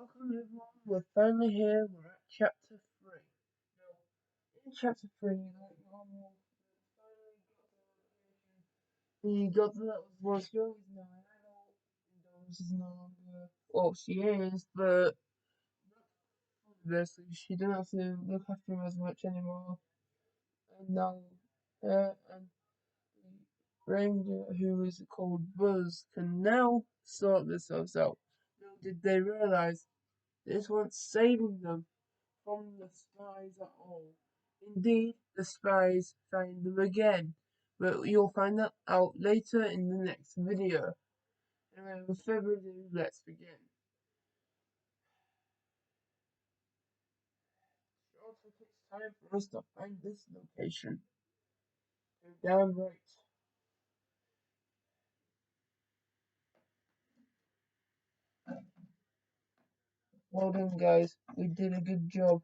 Welcome everyone, we're finally here, we're at chapter 3. Now, in chapter 3, like normal, we got to that was girl is now an adult, and Doris is no longer, well she is, but obviously she doesn't have to look after him as much anymore, and now, and the ranger who is called Buzz can now sort themselves out. Now, did they realise this wasn't saving them from the spies at all? Indeed, the spies find them again, but you'll find that out later in the next video. Anyway, without further ado, let's begin. It also takes time for us to find this location. Go down right. Well done, guys. We did a good job.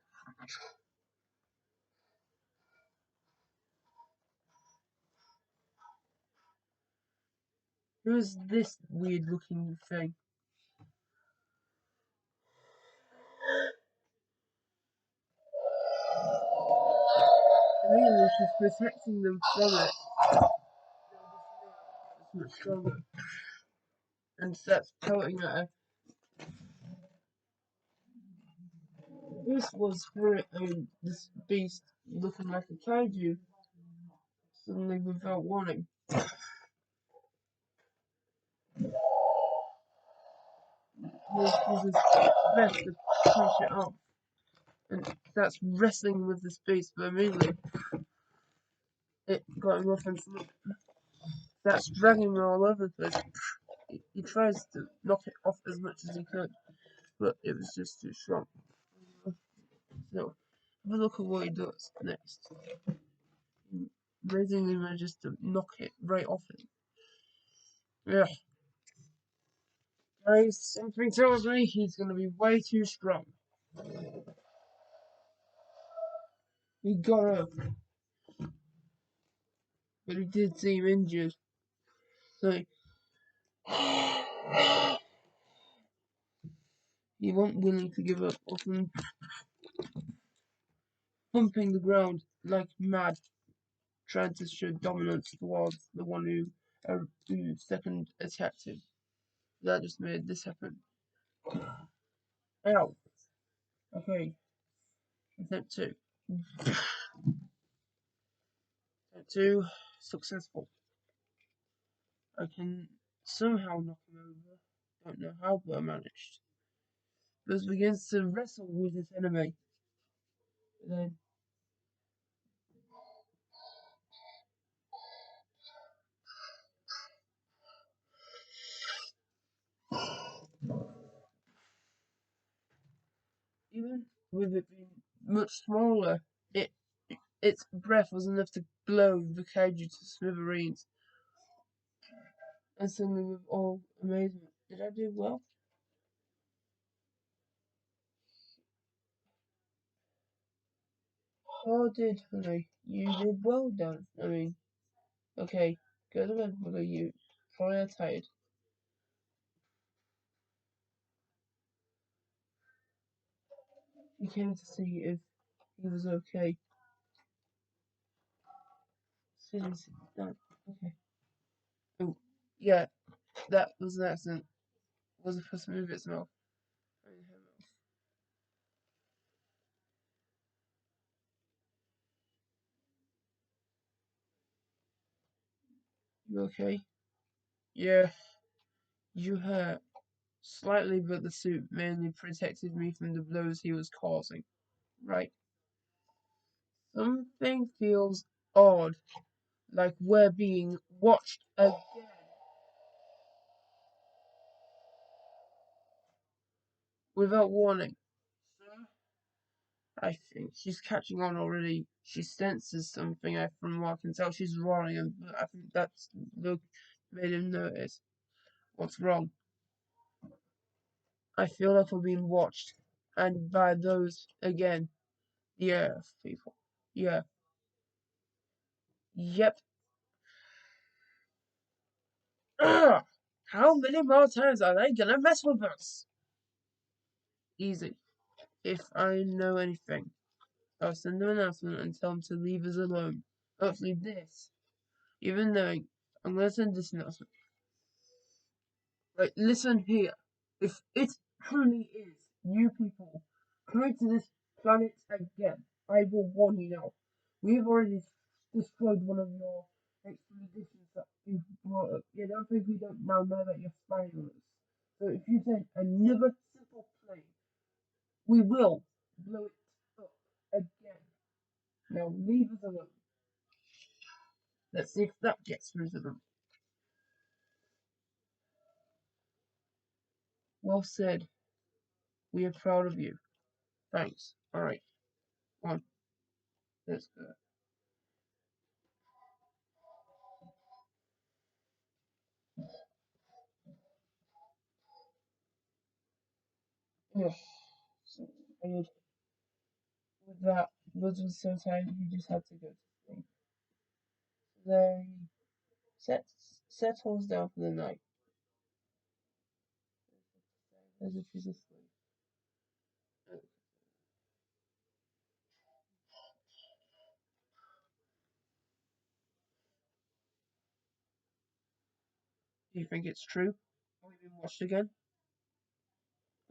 Who's this weird looking thing? Immediately she's protecting them from it. It's much stronger. And that's pelting at her. This was for this beast looking like a kaiju, suddenly without warning. This was his best to punch it off. And that's wrestling with this beast, but immediately it got him off and that's dragging him all over the place. He tries to knock it off as much as he could, but it was just too strong. So, have a look at what he does next. He amazingly manages to knock it right off him. Yeah. Guys, something tells me he's gonna be way too strong. He got up, but he did seem injured. So he wasn't willing to give up, often pumping the ground like mad, trying to show dominance towards the one who second attacked him. That just made this happen. Ow. Okay. Attempt 2. Attempt 2. Successful. I can somehow knock him over. Don't know how, but I managed. Buzz begins to wrestle with his enemy. But then even with it being much smaller, its breath was enough to blow the kaiju to smithereens. And suddenly, with all amazement, did I do well? Oh, did, honey. You did well, Dan. I mean, okay, go to bed, brother. You probably are tired. You came to see if he was okay. Seriously, Dan. Okay. Oh, yeah, that was an accident. Wasn't supposed to move its mouth. I mean, her mouth. You okay? Yeah, you hurt. Slightly, but the suit mainly protected me from the blows he was causing. Right. Something feels odd, like we're being watched again. Without warning. I think she's catching on already. She senses something. From what I can tell, she's running, and I think that's look made him notice what's wrong. I feel like we're being watched, and by those again, the Earth people. Yeah. Yep. Ugh! How many more times are they gonna mess with us? Easy. If I know anything, I'll send them an announcement and tell them to leave us alone. Hopefully this, even knowing I'm going to send this announcement. Right, listen here. If it truly is you people coming to this planet again, I will warn you now. We've already destroyed one of your expeditions that you've brought up. You don't think we don't now know that you're spying on us. So if you send another simple plane, we will blow it up again. Now leave us alone. Let's see if that gets through to them. Well said. We are proud of you. Thanks. Alright, on. Let's go. Ugh. So tired. With that, Buzz was so tired he just had to go to sleep. They settles down for the night, as if he's asleep. Do you think it's true? Have we been watched again?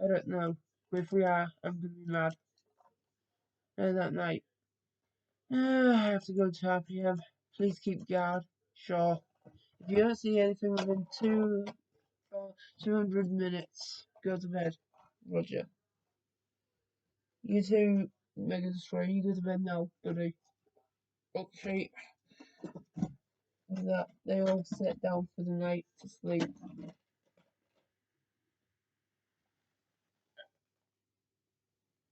I don't know. But if we are, I'm gonna be mad. And that night, I have to go to RPM. Please keep guard. Sure. If you don't see anything within 200 minutes, go to bed. Roger. You two, Mega Destroyer, you go to bed now, buddy. Okay. With that, they all sit down for the night to sleep.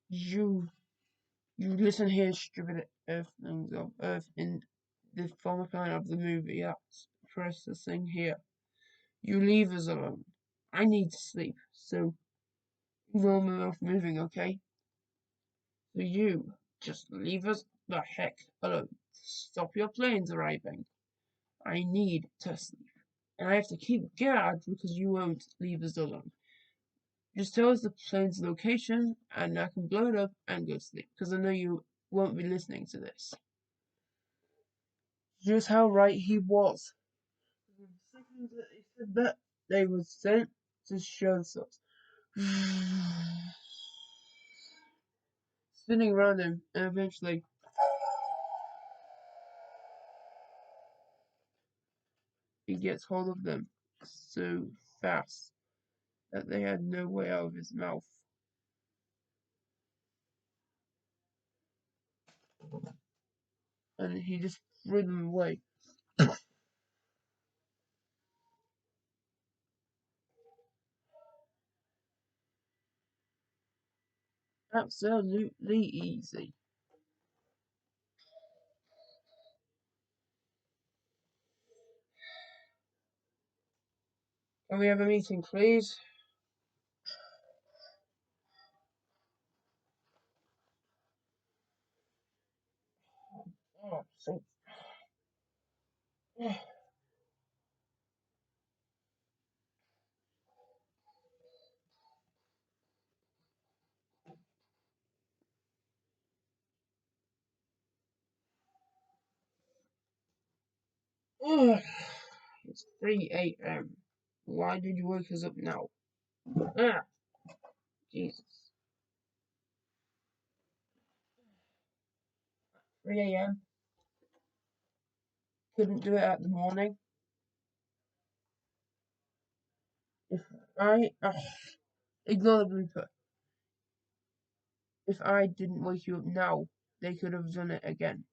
You listen here, stupid Earthlings of Earth, in the former kind of the movie that's processing here. You leave us alone. I need to sleep, so ignore my mouth moving, okay? So you just leave us the heck alone. Stop your planes arriving. I need to sleep. And I have to keep guard because you won't leave us alone. Just tell us the plane's location and I can blow it up and go to sleep. Because I know you won't be listening to this. Just how right he was. The second that he said that, they were sent to show themselves. Spinning around him, and eventually he gets hold of them so fast that they had no way out of his mouth. And he just threw them away. Absolutely easy. Can we have a meeting, please? Oh, so. 3 a.m. Why did you wake us up now? Ah, Jesus. 3 a.m. Couldn't do it at the morning. If I ignore the blooper. If I didn't wake you up now, they could have done it again.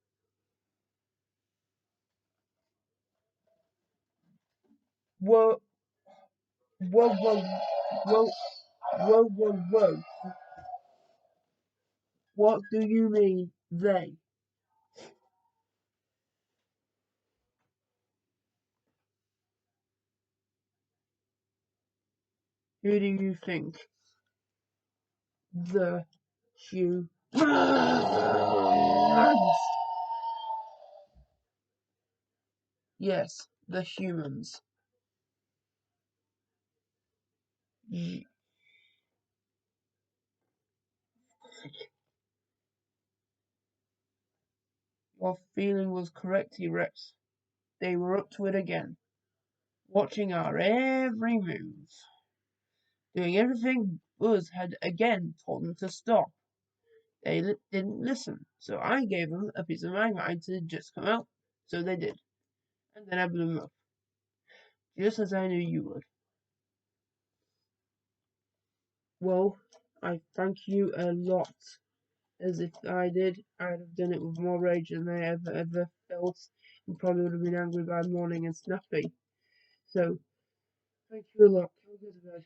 Whoa, whoa, whoa, whoa, whoa, whoa, whoa. What do you mean, they? Who do you think? The humans. Yes, the humans. Your feeling was correct, T-Rex. They were up to it again, watching our every move, doing everything Buzz had again told them to stop. They didn't listen, so I gave them a piece of my mind to just come out. So they did, and then I blew them up, just as I knew you would. Well, I thank you a lot. As if I did, I'd have done it with more rage than I ever felt, and probably would have been angry by morning and snappy. So, thank you a lot. Can we go to bed?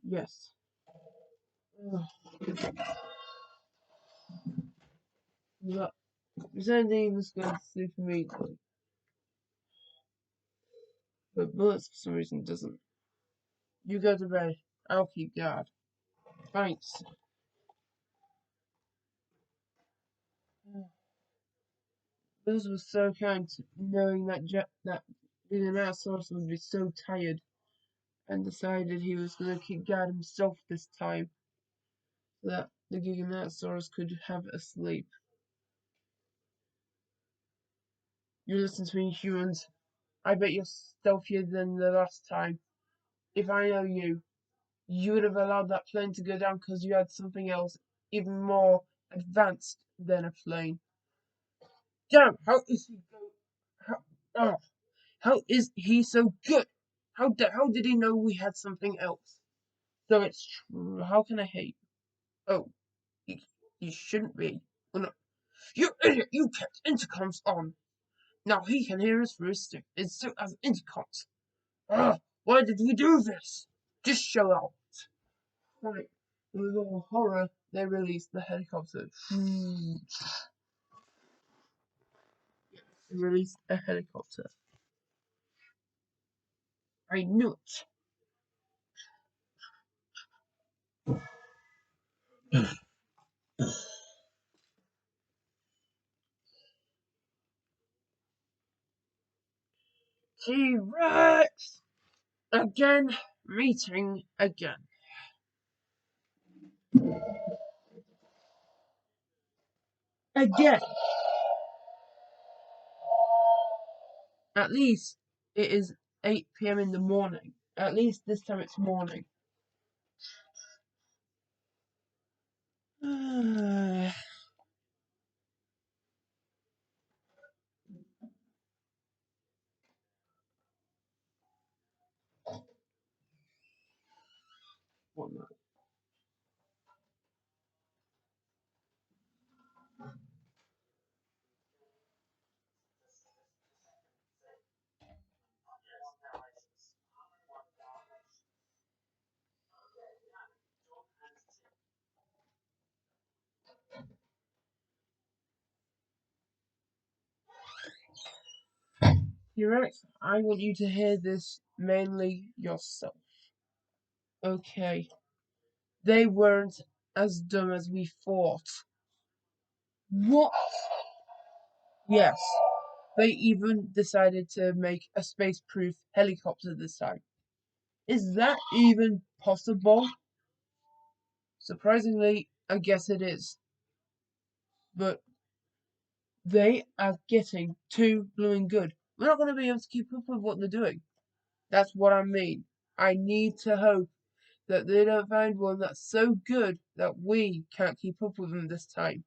Yes. Oh, that, is anything that's going to sleep immediately? But Bullets for some reason doesn't. You go to bed. I'll keep guard. Thanks. Buzz was so kind, knowing that that Giganotosaurus would be so tired, and decided he was going to keep guard himself this time, so that the Giganotosaurus could have a sleep. You listen to me, humans. I bet you're stealthier than the last time. If I know you, you would have allowed that plane to go down because you had something else even more advanced than a plane. Damn, how is he go? How, oh, how is he so good? How did he know we had something else? So it's true. How can I hate? Oh, you shouldn't be. Well, no. You idiot! You kept intercoms on. Now he can hear us through his stick. It still has intercoms. Ah, why did we do this? Just show out. Right. With all horror, they released the helicopter. They released a helicopter. I knew it. T-Rex! Again, meeting again. Again! At least it is 8 p.m. in the morning. At least this time it's morning. What now? T-Rex, I want you to hear this mainly yourself. Okay, they weren't as dumb as we thought. What? Yes, they even decided to make a space-proof helicopter this time. Is that even possible? Surprisingly, I guess it is. But they are getting too blooming good. We're not going to be able to keep up with what they're doing. That's what I mean. I need to hope that they don't find one that's so good that we can't keep up with them this time.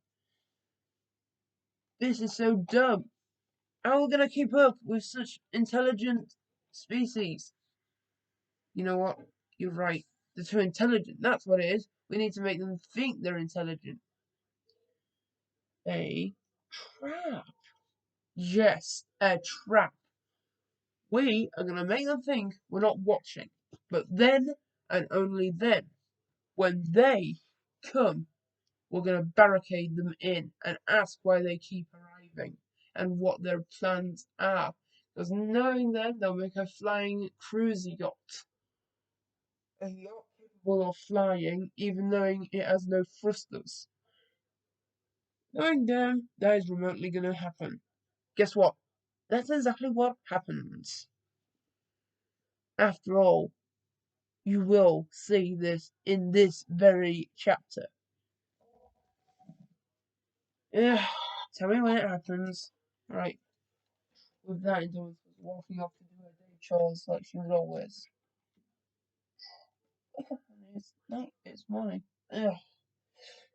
This is so dumb. How are we going to keep up with such intelligent species? You know what? You're right. They're too intelligent. That's what it is. We need to make them think they're intelligent. A trap. Yes, a trap. We are going to make them think we're not watching. But then, and only then, when they come, we're going to barricade them in and ask why they keep arriving and what their plans are. Because knowing them, they'll make a flying cruise yacht. A yacht capable of flying, even knowing it has no thrusters. Knowing them, that is remotely going to happen. Guess what? That's exactly what happens. After all, you will see this in this very chapter. Yeah, tell me when it happens. Right, with that, Doris was walking off to do her day chores like she was always. It's night, it's morning. Ugh,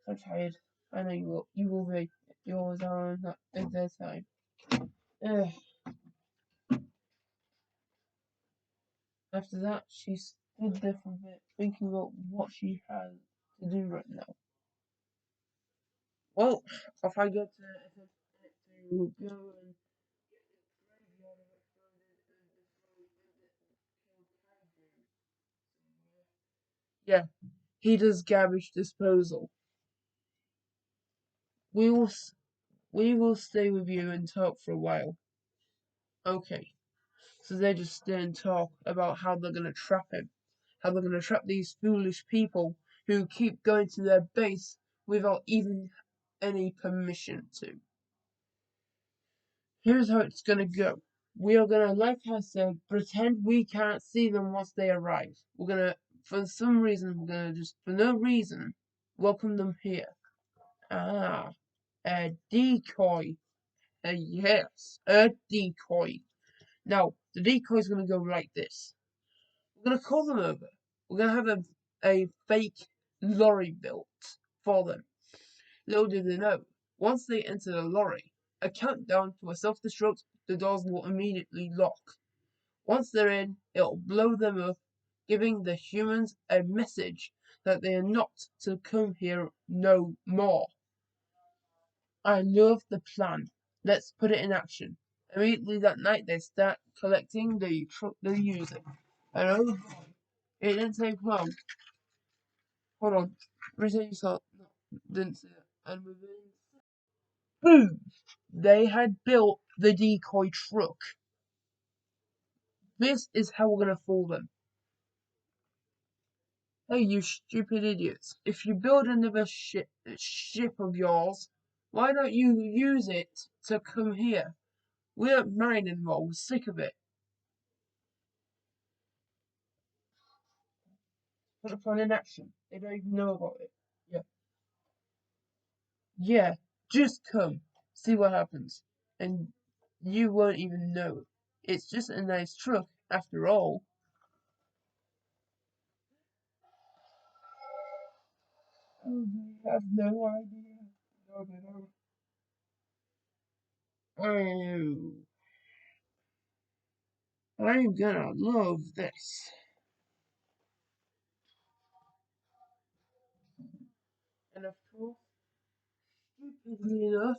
so tired. I know you will. You will be. You always are on that at their time. Ugh. After that, she stood there for a bit, thinking about what she had to do right now. Well, if I go to go and yeah, he does garbage disposal. We will we will stay with you and talk for a while. Okay. So they just stay and talk about how they're gonna trap him, how they're gonna trap these foolish people who keep going to their base without even any permission to. Here's how it's gonna go. We are gonna, like I said, pretend we can't see them once they arrive. We're gonna, for some reason, we're gonna just, for no reason, welcome them here. Ah, a decoy. Yes, a decoy. Now, the decoy is gonna go like this. We're gonna call them over. We're gonna have a fake lorry built for them. Little do they know, once they enter the lorry, a countdown to a self-destruct, the doors will immediately lock. Once they're in, it'll blow them up, giving the humans a message that they are not to come here no more. I love the plan. Let's put it in action. Immediately that night, they start collecting the truck they're using. And oh boy, it didn't take long. Hold on. Return saw. No, didn't see it. And within. Boom! They had built the decoy truck. This is how we're gonna fool them. Hey, you stupid idiots. If you build another ship of yours, why don't you use it to come here? We don't mind anymore. We're sick of it. Put the plan in action. They don't even know about it. Yeah. Yeah. Just come. See what happens. And you won't even know. It's just a nice truck, after all. Oh, they have no idea. No, they don't. Oh, I'm gonna love this. And of course, stupidly enough,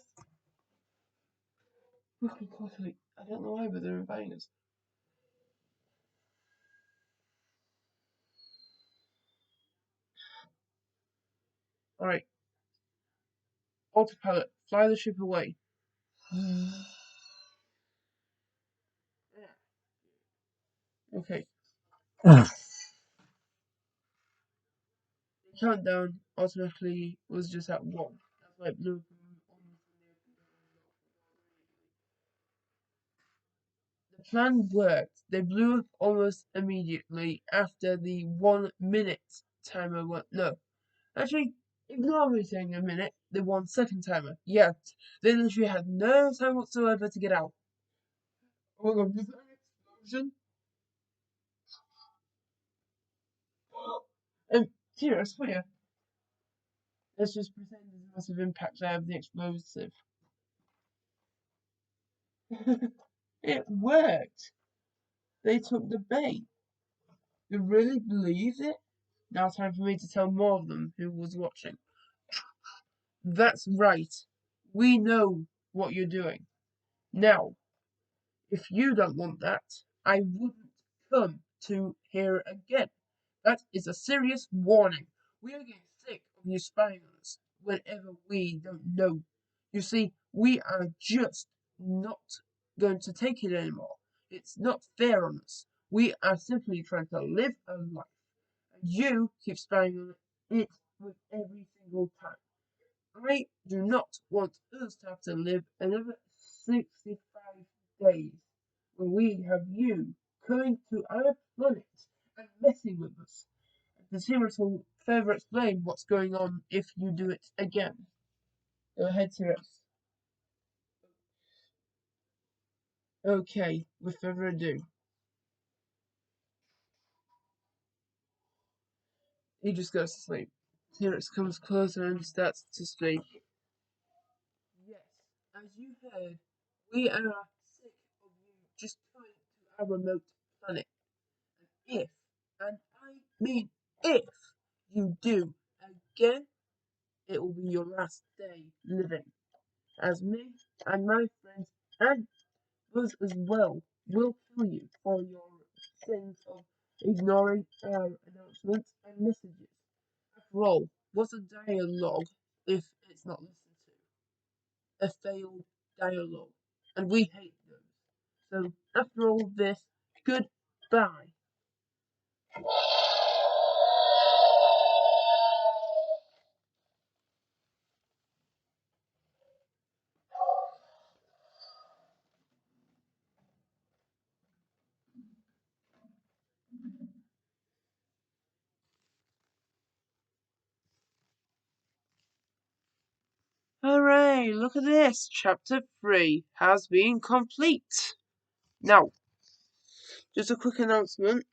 quickly, I don't know why, but they're inviting us. Alright, autopilot, fly the ship away. Okay, the countdown automatically was just at 1. That's why it blew up almost the plan worked. They blew up almost immediately after the 1 minute timer went. No, actually, ignore me saying a minute, the 1 second timer. Yeah, they literally had no time whatsoever to get out. Oh my god, was that an explosion? Here, I swear. Let's just pretend there's a massive impact out of the explosive. It worked! They took the bait. You really believe it? Now time for me to tell more of them who was watching. That's right. We know what you're doing. Now, if you don't want that, I wouldn't come to here again. That is a serious warning. We are getting sick of you spying on us whenever we don't know. You see, we are just not going to take it anymore. It's not fair on us. We are simply trying to live a life, and you keep spying on it with every single time. I do not want us to have to live another 65 days when we have you coming to our planet and messing with us. The series will further explain what's going on if you do it again. Go ahead, T-Rex. Okay, with further ado, he just goes to sleep. T-Rex comes closer and starts to speak. Yes, as you heard, we are sick of you just coming to our remote planet. And I mean if, you do again, it will be your last day living. As me and my friends and us as well will kill you for your sins of ignoring our announcements and messages. After all, what's a dialogue if it's not listened to? A failed dialogue. And we hate those. So after all this, goodbye. Hooray! Look at this! Chapter 3 has been complete. Now, just a quick announcement.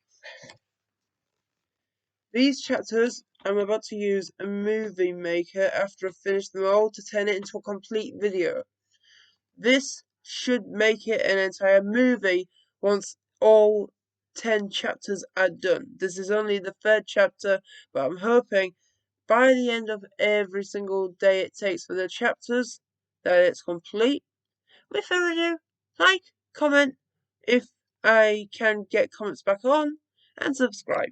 These chapters I'm about to use a movie maker after I've finished them all to turn it into a complete video. This should make it an entire movie once all 10 chapters are done. This is only the 3rd chapter, but I'm hoping by the end of every single day it takes for the chapters that it's complete. With further ado, like, comment if I can get comments back on, and subscribe.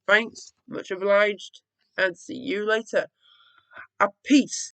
Thanks, much obliged, and see you later. A peace.